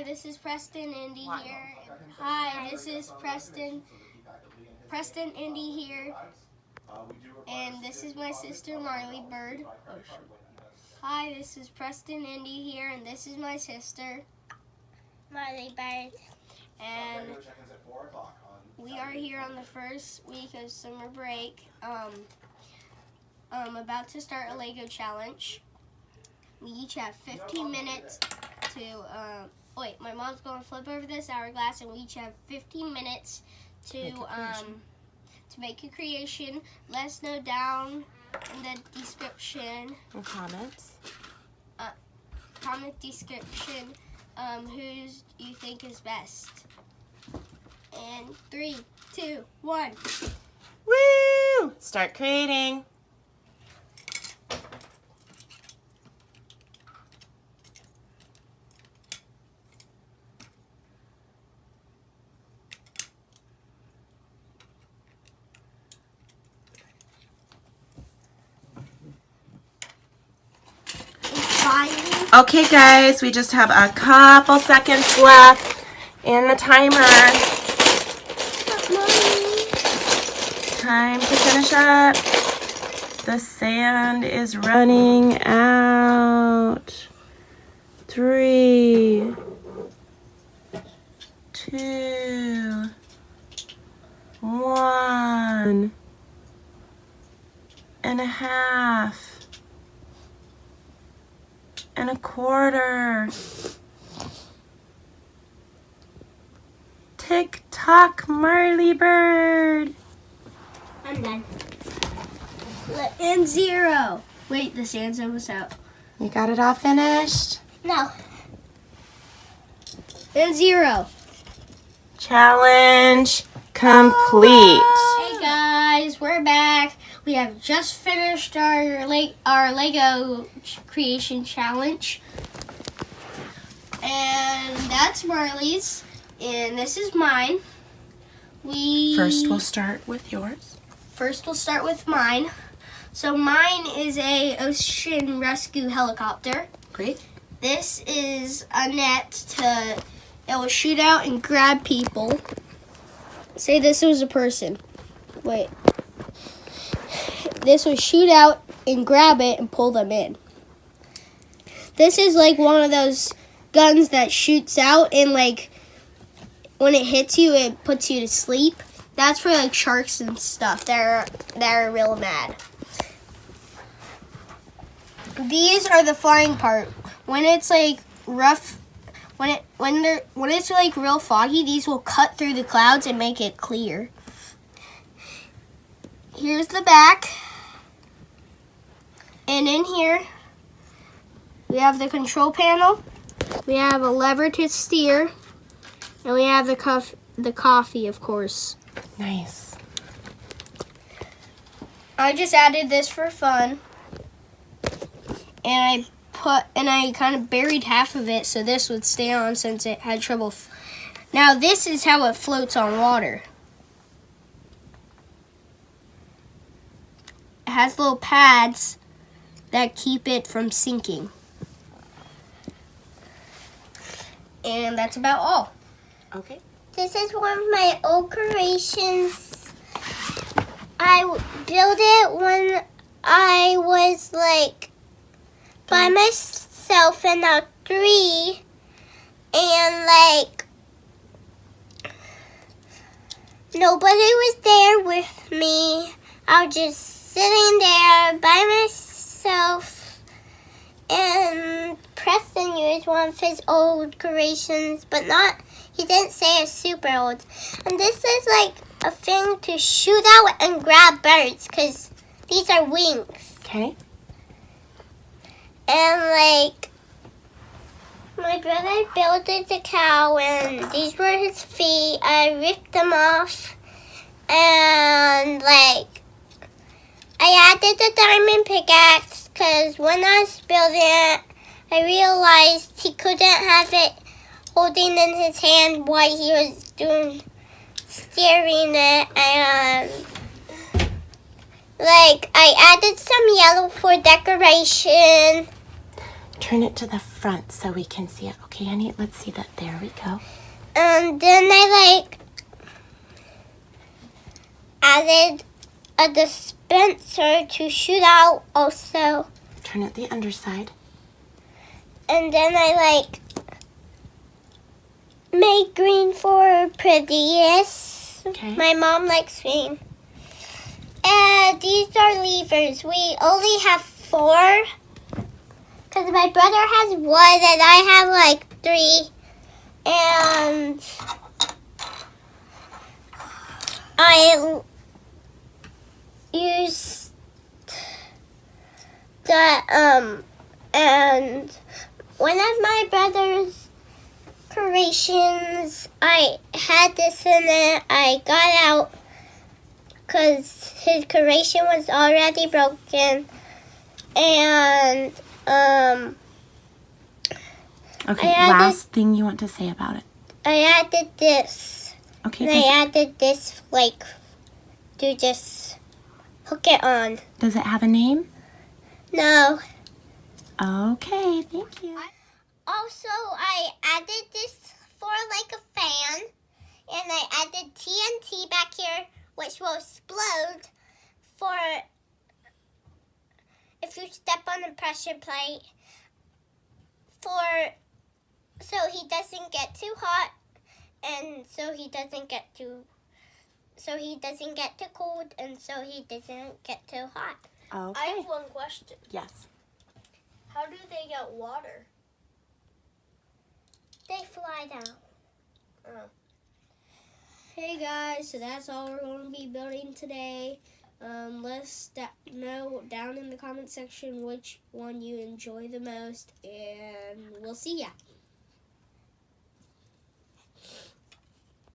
Hi, this is Preston, Indi here. Hi, this is Preston, Indi here. And this is my sister, Marley Bird. Hi, this is Preston, Indi here, and this is my sister, Marley Bird. And we are here on the first week of summer break. About to start a Lego challenge. We each have 15 minutes to, wait, my mom's going to flip over this hourglass, and we each have 15 minutes to make a creation. Let us know down in the description. And comments. Comment description whose you think is best. And 3, 2, 1. Woo! Start creating. Okay, guys, we just have a couple seconds left in the timer. Time to finish up. The sand is running out. 3, 2, 1 and a half. And a quarter. Tick tock, Marley Bird. I'm done. And 0. Wait, the sand's almost out. You got it all finished? No. And 0. Challenge complete. Hey guys, we're back. We have just finished our Lego creation challenge. And that's Marley's. And this is mine. First, we'll start with yours. First, we'll start with mine. So mine is a ocean rescue helicopter. Great. This is a net it will shoot out and grab people. Say this was a person. Wait. This will shoot out and grab it and pull them in. This is like one of those guns that shoots out and like when it hits you, it puts you to sleep. That's for like sharks and stuff that are real mad. These are the flying part. When it's like rough, when it's like real foggy, these will cut through the clouds and make it clear. Here's the back. And in here, we have the control panel. We have a lever to steer. And we have the coffee, of course. Nice. I just added this for fun. And I kind of buried half of it so this would stay on since it had trouble. Now this is how it floats on water. It has little pads that keep it from sinking. And that's about all. Okay. This is one of my old creations. I built it when I was like by myself and I was 3. And like nobody was there with me. I was just sitting there by myself, and Preston used one of his old creations, but he didn't say it's super old. And this is like a thing to shoot out and grab birds, because these are wings. Okay. And like, my brother built the cow, and these were his feet. I ripped them off, and like, I added the diamond pickaxe because when I was building it, I realized he couldn't have it holding in his hand while he was steering it. And like I added some yellow for decoration. Turn it to the front so we can see it. Okay, honey, let's see that. There we go. And then I added a dispenser to shoot out also. Turn it the underside. And then I made green for prettiest. Okay. My mom likes green. And these are levers. We only have 4. Because my brother has 1 and I have 3. And I used the and one of my brother's creations, I had this in it. I got out because his creation was already broken. And Okay, I added- last thing you want to say about it. I added this. Okay, And I added this to just hook it on. does it have a name? No. Okay, thank you. Also, I added this for a fan, and I added TNT back here, which will explode for if you step on the pressure plate, so he doesn't get too hot, and so he doesn't get too cold, and so he doesn't get too hot. Okay. I have one question. Yes. How do they get water? They fly down. Hey guys, so that's all we're going to be building today. Let us know down in the comment section which one you enjoy the most, and we'll see ya.